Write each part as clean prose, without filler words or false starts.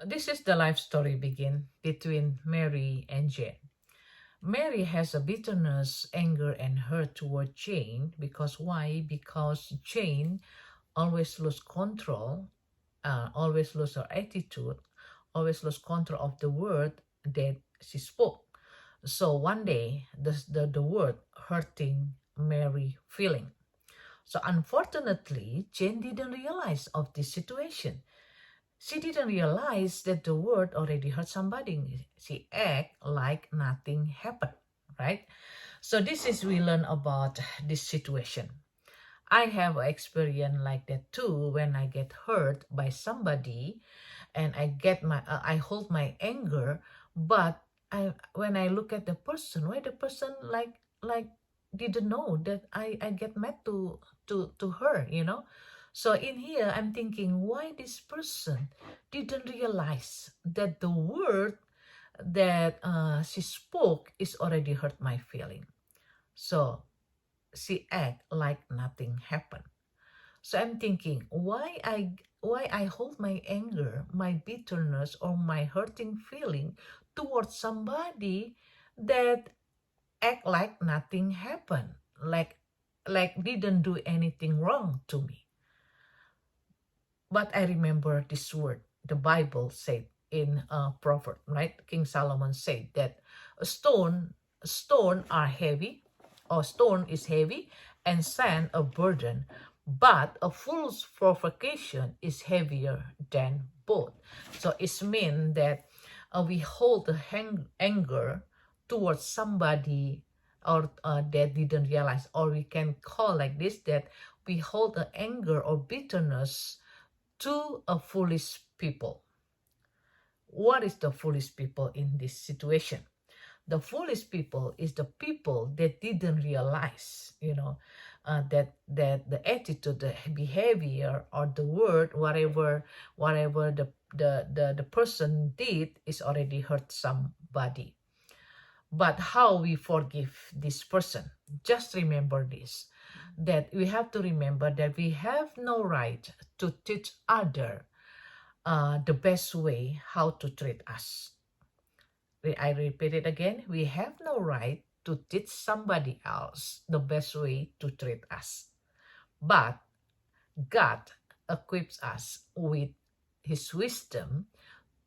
This is the life story begin between Mary and Jane. Mary has a bitterness, anger, and hurt toward Jane because why? Because Jane always lose control, always lose her attitude, always lose control of the word that she spoke. So one day, the word hurting Mary feeling. So unfortunately, Jane didn't realize of this situation. She didn't realize that the word already hurt somebody. She act like nothing happened, right? So this is we learn about this situation. I have experience like that too when I get hurt by somebody and I hold my anger, but when I look at the person, why the person like didn't know that I get mad to her, you know. So in here I'm thinking why this person didn't realize that the word that she spoke is already hurt my feeling. So she act like nothing happened. So I'm thinking why I hold my anger, my bitterness, or my hurting feeling towards somebody that act like nothing happened, like didn't do anything wrong to me. But I remember this word the Bible said in Proverb, right? King Solomon said that a stone are heavy, or stone is heavy, and sand a burden, but a fool's provocation is heavier than both. So it's mean that we hold the anger towards somebody or that didn't realize, or we can call like this that we hold the anger or bitterness to a foolish people. What is the foolish people in this situation? The foolish people is the people that didn't realize, that the attitude, the behavior, or the word, whatever the person did is already hurt somebody. But how we forgive this person? Just remember this, that we have to remember that we have no right to teach other the best way how to treat us. I repeat it again. We have no right to teach somebody else the best way to treat us. But God equips us with His wisdom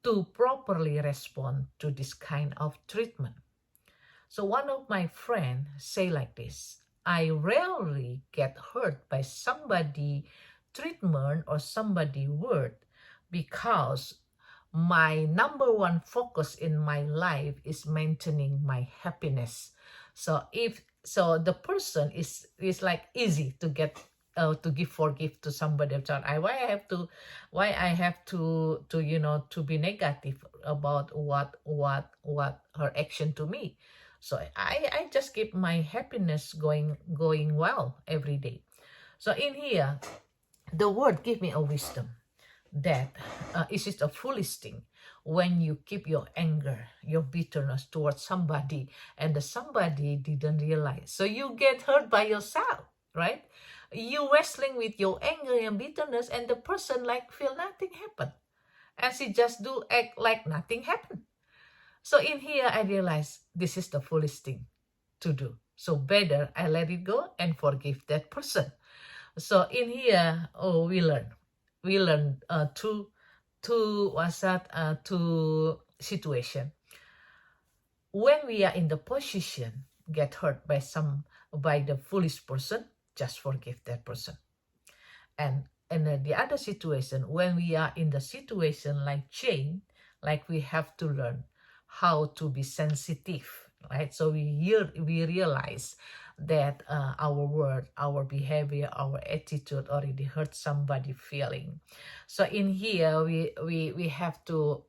to properly respond to this kind of treatment. So one of my friends say like this: I rarely get hurt by somebody treatment or somebody word because my number one focus in my life is maintaining my happiness. So the person is like easy to get to forgive to somebody. Why I have to to be negative about what her action to me. So I just keep my happiness going well every day. So in here, the word give me a wisdom that it is a foolish thing when you keep your anger, your bitterness towards somebody, and the somebody didn't realize. So you get hurt by yourself, right? You wrestling with your anger and bitterness, and the person like feel nothing happened, and she just do act like nothing happened. So in here, I realize this is the foolish thing to do. So better I let it go and forgive that person. So in here, we learn two situation. When we are in the position get hurt by the foolish person, just forgive that person. And the other situation, when we are in the situation like Jane, like we have to learn how to be sensitive, right? So we realize that our word, our behavior, our attitude already hurt somebody feeling. So in here we have to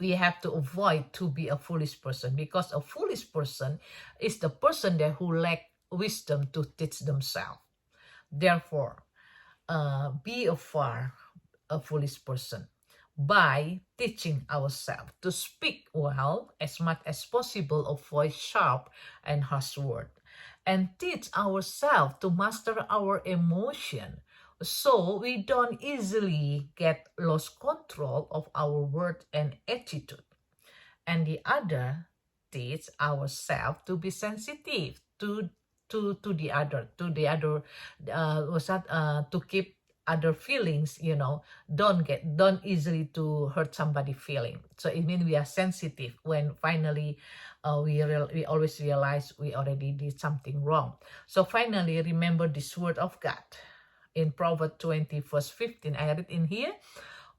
avoid to be a foolish person, because a foolish person is the person that who lack wisdom to teach themselves. Therefore, be a foolish person by teaching ourselves to speak well as much as possible, avoid sharp and harsh word, and teach ourselves to master our emotion So we don't easily get lost control of our word and attitude. And the other, teach ourselves to be sensitive to the other was that to keep other feelings, don't easily to hurt somebody feeling. So it means we are sensitive when finally we always realize we already did something wrong. So finally, remember this word of God in Proverbs 20 verse 15. I read in here,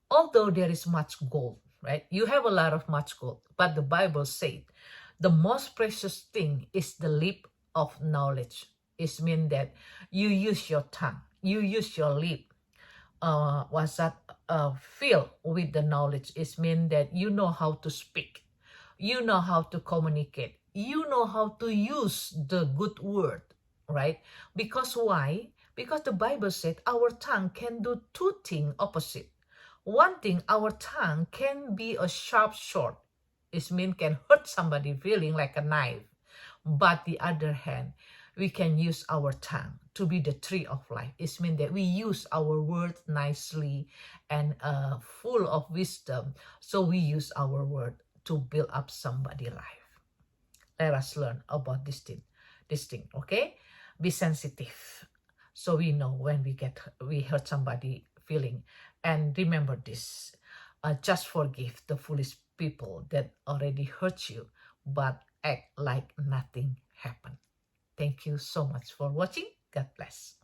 although there is much gold, right? You have a lot of much gold, but the Bible said the most precious thing is the lip of knowledge. It means that you use your tongue, you use your lip. Was that filled with the knowledge? It means that you know how to speak, you know how to communicate, you know how to use the good word, right? Because why? Because the Bible said our tongue can do two things opposite. One thing, our tongue can be a sharp sword. It means can hurt somebody feeling like a knife. But the other hand, we can use our tongue to be the tree of life. It means that we use our words nicely and full of wisdom. So we use our word to build up somebody's life. Let us learn about this thing, okay? Be sensitive. So we know when we hurt somebody feeling. And remember this, just forgive the foolish people that already hurt you, but act like nothing happened. Thank you so much for watching. God bless.